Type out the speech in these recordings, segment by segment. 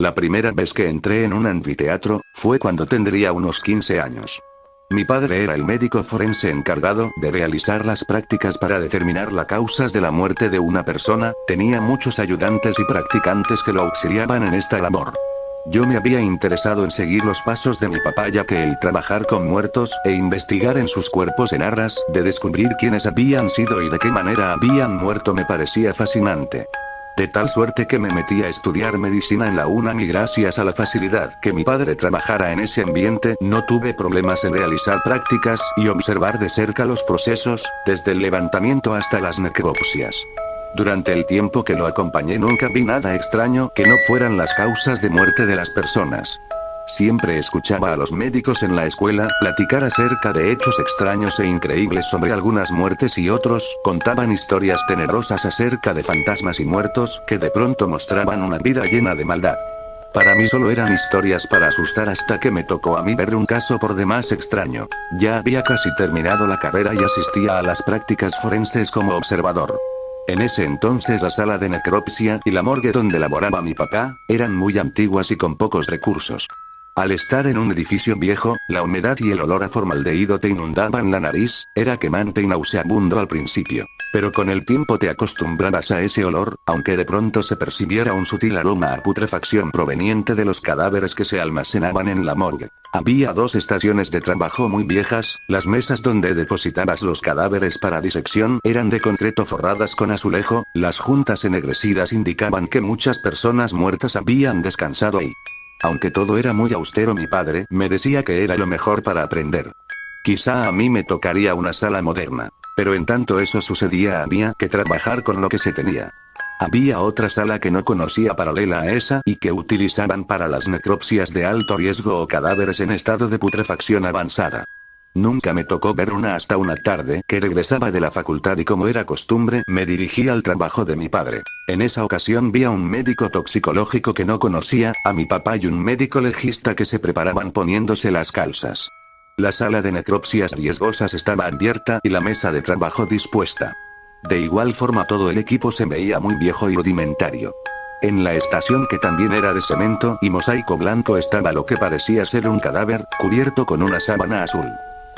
La primera vez que entré en un anfiteatro, fue cuando tendría unos 15 años. Mi padre era el médico forense encargado de realizar las prácticas para determinar las causas de la muerte de una persona, tenía muchos ayudantes y practicantes que lo auxiliaban en esta labor. Yo me había interesado en seguir los pasos de mi papá, ya que el trabajar con muertos e investigar en sus cuerpos en aras de descubrir quiénes habían sido y de qué manera habían muerto me parecía fascinante. De tal suerte que me metí a estudiar medicina en la UNAM y gracias a la facilidad que mi padre trabajara en ese ambiente no tuve problemas en realizar prácticas y observar de cerca los procesos, desde el levantamiento hasta las necropsias. Durante el tiempo que lo acompañé nunca vi nada extraño que no fueran las causas de muerte de las personas. Siempre escuchaba a los médicos en la escuela platicar acerca de hechos extraños e increíbles sobre algunas muertes y otros contaban historias tenebrosas acerca de fantasmas y muertos que de pronto mostraban una vida llena de maldad. Para mí solo eran historias para asustar hasta que me tocó a mí ver un caso por demás extraño. Ya había casi terminado la carrera y asistía a las prácticas forenses como observador. En ese entonces la sala de necropsia y la morgue donde laboraba mi papá eran muy antiguas y con pocos recursos. Al estar en un edificio viejo, la humedad y el olor a formaldehído te inundaban la nariz, era quemante y nauseabundo al principio. Pero con el tiempo te acostumbrabas a ese olor, aunque de pronto se percibiera un sutil aroma a putrefacción proveniente de los cadáveres que se almacenaban en la morgue. Había dos estaciones de trabajo muy viejas, las mesas donde depositabas los cadáveres para disección eran de concreto forradas con azulejo, las juntas ennegrecidas indicaban que muchas personas muertas habían descansado ahí. Aunque todo era muy austero, mi padre me decía que era lo mejor para aprender. Quizá a mí me tocaría una sala moderna. Pero en tanto eso sucedía había que trabajar con lo que se tenía. Había otra sala que no conocía paralela a esa y que utilizaban para las necropsias de alto riesgo o cadáveres en estado de putrefacción avanzada. Nunca me tocó ver una hasta una tarde que regresaba de la facultad y como era costumbre me dirigí al trabajo de mi padre. En esa ocasión vi a un médico toxicológico que no conocía, a mi papá y un médico legista que se preparaban poniéndose las calzas. La sala de necropsias riesgosas estaba abierta y la mesa de trabajo dispuesta. De igual forma todo el equipo se veía muy viejo y rudimentario. En la estación, que también era de cemento y mosaico blanco, estaba lo que parecía ser un cadáver, cubierto con una sábana azul.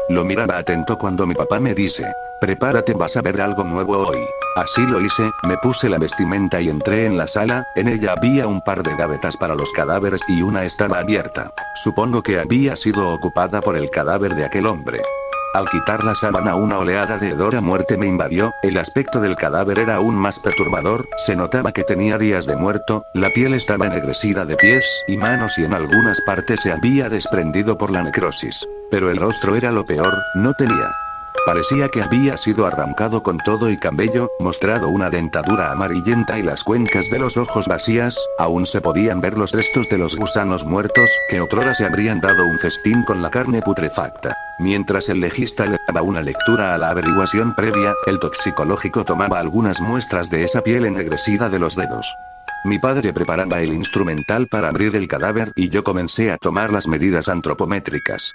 Lo miraba atento cuando mi papá me dice: prepárate, vas a ver algo nuevo hoy. Así lo hice, me puse la vestimenta y entré en la sala, en ella había un par de gavetas para los cadáveres y una estaba abierta. Supongo que había sido ocupada por el cadáver de aquel hombre. Al quitar la sábana una oleada de hedor a muerte me invadió, el aspecto del cadáver era aún más perturbador, se notaba que tenía días de muerto, la piel estaba ennegrecida de pies y manos y en algunas partes se había desprendido por la necrosis. Pero el rostro era lo peor, no tenía. Parecía que había sido arrancado con todo y cabello, mostrado una dentadura amarillenta y las cuencas de los ojos vacías, aún se podían ver los restos de los gusanos muertos, que otrora se habrían dado un festín con la carne putrefacta. Mientras el legista le daba una lectura a la averiguación previa, el toxicológico tomaba algunas muestras de esa piel ennegrecida de los dedos. Mi padre preparaba el instrumental para abrir el cadáver y yo comencé a tomar las medidas antropométricas.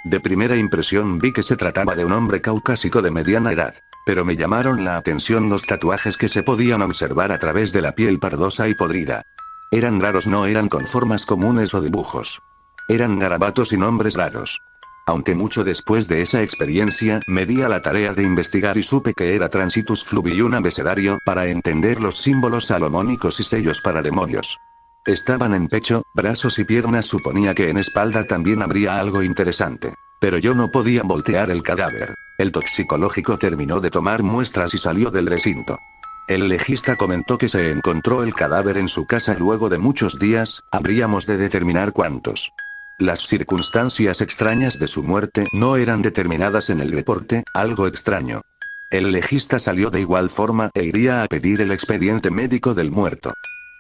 De primera impresión vi que se trataba de un hombre caucásico de mediana edad. Pero me llamaron la atención los tatuajes que se podían observar a través de la piel pardosa y podrida. Eran raros, no eran con formas comunes o dibujos. Eran garabatos y nombres raros. Aunque mucho después de esa experiencia me di a la tarea de investigar y supe que era Transitus fluvium abecedario para entender los símbolos salomónicos y sellos para demonios. Estaban en pecho, brazos y piernas, suponía que en espalda también habría algo interesante. Pero yo no podía voltear el cadáver. El toxicológico terminó de tomar muestras y salió del recinto. El legista comentó que se encontró el cadáver en su casa luego de muchos días, habríamos de determinar cuántos. Las circunstancias extrañas de su muerte no eran determinadas en el reporte, algo extraño. El legista salió de igual forma e iría a pedir el expediente médico del muerto.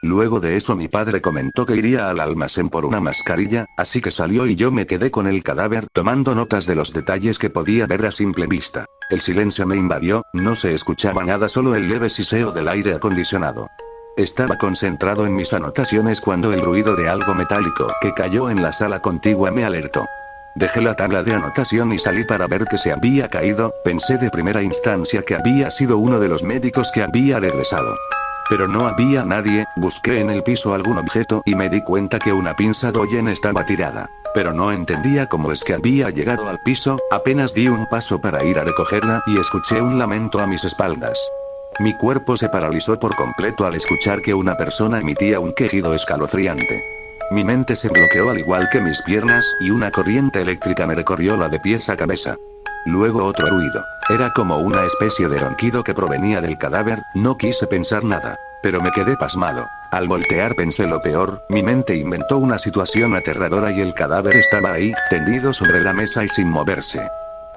Luego de eso mi padre comentó que iría al almacén por una mascarilla, así que salió y yo me quedé con el cadáver tomando notas de los detalles que podía ver a simple vista. El silencio me invadió, no se escuchaba nada, solo el leve siseo del aire acondicionado. Estaba concentrado en mis anotaciones cuando el ruido de algo metálico que cayó en la sala contigua me alertó. Dejé la tabla de anotación y salí para ver que se había caído, pensé de primera instancia que había sido uno de los médicos que había regresado. Pero no había nadie, busqué en el piso algún objeto y me di cuenta que una pinza Doyen estaba tirada. Pero no entendía cómo es que había llegado al piso, apenas di un paso para ir a recogerla y escuché un lamento a mis espaldas. Mi cuerpo se paralizó por completo al escuchar que una persona emitía un quejido escalofriante. Mi mente se bloqueó al igual que mis piernas y una corriente eléctrica me recorrió la de pies a cabeza. Luego otro ruido. Era como una especie de ronquido que provenía del cadáver, no quise pensar nada. Pero me quedé pasmado. Al voltear pensé lo peor, mi mente inventó una situación aterradora y el cadáver estaba ahí, tendido sobre la mesa y sin moverse.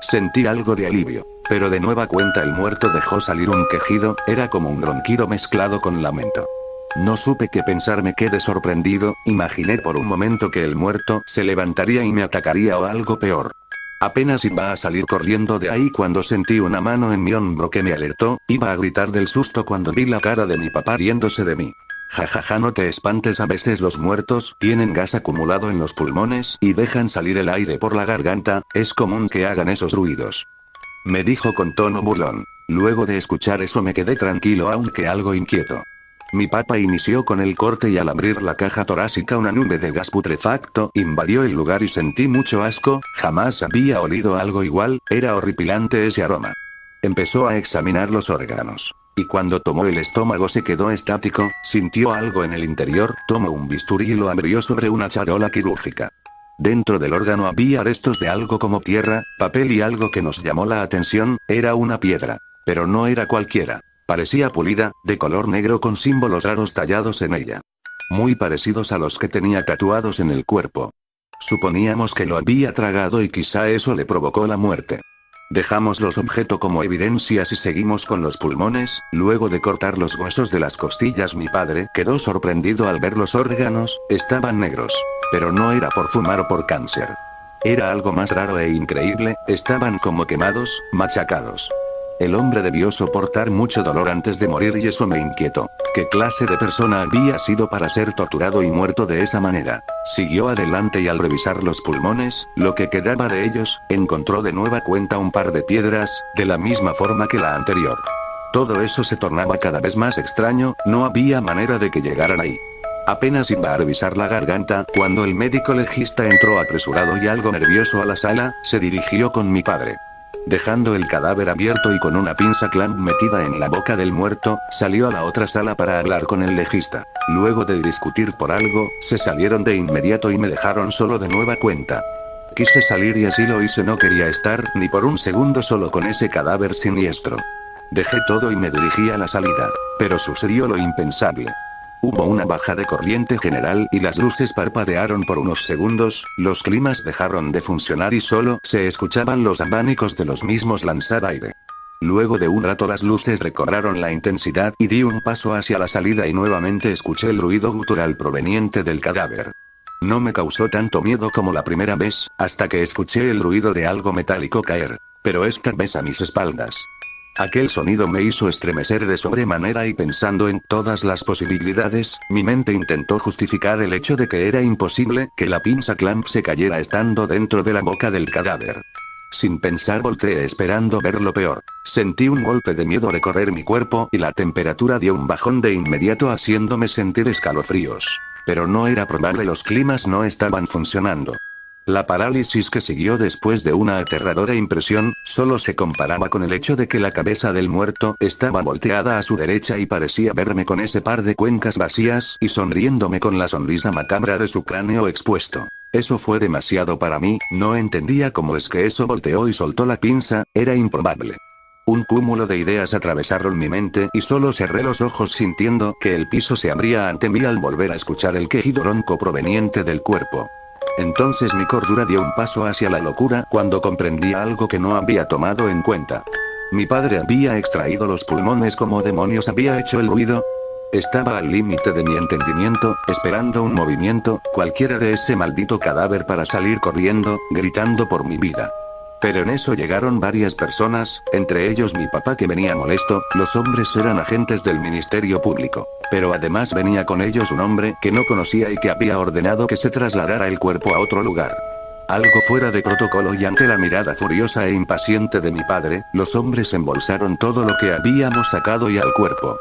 Sentí algo de alivio. Pero de nueva cuenta el muerto dejó salir un quejido, era como un ronquido mezclado con lamento. No supe qué pensar, me quedé sorprendido, imaginé por un momento que el muerto se levantaría y me atacaría o algo peor. Apenas iba a salir corriendo de ahí cuando sentí una mano en mi hombro que me alertó, iba a gritar del susto cuando vi la cara de mi papá riéndose de mí. Jajaja, no te espantes, a veces los muertos tienen gas acumulado en los pulmones y dejan salir el aire por la garganta, es común que hagan esos ruidos. Me dijo con tono burlón. Luego de escuchar eso me quedé tranquilo aunque algo inquieto. Mi papá inició con el corte y al abrir la caja torácica una nube de gas putrefacto invadió el lugar y sentí mucho asco, jamás había olido algo igual, era horripilante ese aroma. Empezó a examinar los órganos. Y cuando tomó el estómago se quedó estático, sintió algo en el interior, tomó un bisturí y lo abrió sobre una charola quirúrgica. Dentro del órgano había restos de algo como tierra, papel y algo que nos llamó la atención, era una piedra. Pero no era cualquiera. Parecía pulida, de color negro con símbolos raros tallados en ella. Muy parecidos a los que tenía tatuados en el cuerpo. Suponíamos que lo había tragado y quizá eso le provocó la muerte. Dejamos los objetos como evidencias y seguimos con los pulmones, luego de cortar los huesos de las costillas mi padre quedó sorprendido al ver los órganos, estaban negros. Pero no era por fumar o por cáncer. Era algo más raro e increíble, estaban como quemados, machacados. El hombre debió soportar mucho dolor antes de morir y eso me inquietó. ¿Qué clase de persona había sido para ser torturado y muerto de esa manera? Siguió adelante y al revisar los pulmones, lo que quedaba de ellos, encontró de nueva cuenta un par de piedras, de la misma forma que la anterior. Todo eso se tornaba cada vez más extraño, no había manera de que llegaran ahí. Apenas iba a revisar la garganta, cuando el médico legista entró apresurado y algo nervioso a la sala, se dirigió con mi padre. Dejando el cadáver abierto y con una pinza clamp metida en la boca del muerto, salió a la otra sala para hablar con el legista. Luego de discutir por algo, se salieron de inmediato y me dejaron solo de nueva cuenta. Quise salir y así lo hice, no quería estar ni por un segundo solo con ese cadáver siniestro. Dejé todo y me dirigí a la salida. Pero sucedió lo impensable. Hubo una baja de corriente general y las luces parpadearon por unos segundos, los climas dejaron de funcionar y solo se escuchaban los abanicos de los mismos lanzar aire. Luego de un rato las luces recobraron la intensidad y di un paso hacia la salida y nuevamente escuché el ruido gutural proveniente del cadáver. No me causó tanto miedo como la primera vez, hasta que escuché el ruido de algo metálico caer, pero esta vez a mis espaldas. Aquel sonido me hizo estremecer de sobremanera y pensando en todas las posibilidades, mi mente intentó justificar el hecho de que era imposible que la pinza clamp se cayera estando dentro de la boca del cadáver. Sin pensar volteé esperando ver lo peor. Sentí un golpe de miedo recorrer mi cuerpo y la temperatura dio un bajón de inmediato haciéndome sentir escalofríos. Pero no era probable, los climas no estaban funcionando. La parálisis que siguió después de una aterradora impresión, solo se comparaba con el hecho de que la cabeza del muerto estaba volteada a su derecha y parecía verme con ese par de cuencas vacías y sonriéndome con la sonrisa macabra de su cráneo expuesto. Eso fue demasiado para mí, no entendía cómo es que eso volteó y soltó la pinza, era improbable. Un cúmulo de ideas atravesaron mi mente y solo cerré los ojos sintiendo que el piso se abría ante mí al volver a escuchar el quejido ronco proveniente del cuerpo. Entonces mi cordura dio un paso hacia la locura cuando comprendí algo que no había tomado en cuenta. Mi padre había extraído los pulmones, ¿cómo demonios había hecho el ruido? Estaba al límite de mi entendimiento, esperando un movimiento, cualquiera de ese maldito cadáver para salir corriendo, gritando por mi vida. Pero en eso llegaron varias personas, entre ellos mi papá que venía molesto, los hombres eran agentes del Ministerio Público. Pero además venía con ellos un hombre que no conocía y que había ordenado que se trasladara el cuerpo a otro lugar. Algo fuera de protocolo, y ante la mirada furiosa e impaciente de mi padre, los hombres embolsaron todo lo que habíamos sacado y al cuerpo.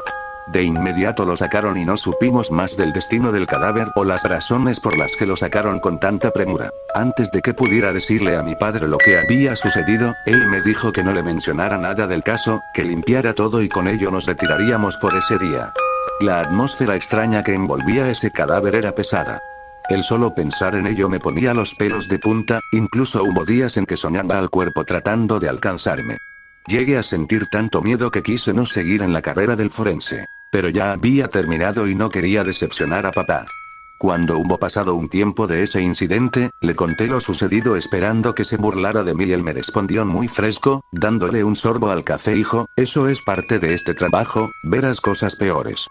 De inmediato lo sacaron y no supimos más del destino del cadáver o las razones por las que lo sacaron con tanta premura. Antes de que pudiera decirle a mi padre lo que había sucedido, él me dijo que no le mencionara nada del caso, que limpiara todo y con ello nos retiraríamos por ese día. La atmósfera extraña que envolvía ese cadáver era pesada. El solo pensar en ello me ponía los pelos de punta, incluso hubo días en que soñaba al cuerpo tratando de alcanzarme. Llegué a sentir tanto miedo que quise no seguir en la carrera del forense. Pero ya había terminado y no quería decepcionar a papá. Cuando hubo pasado un tiempo de ese incidente, le conté lo sucedido esperando que se burlara de mí y él me respondió muy fresco, dándole un sorbo al café: hijo, eso es parte de este trabajo, verás cosas peores.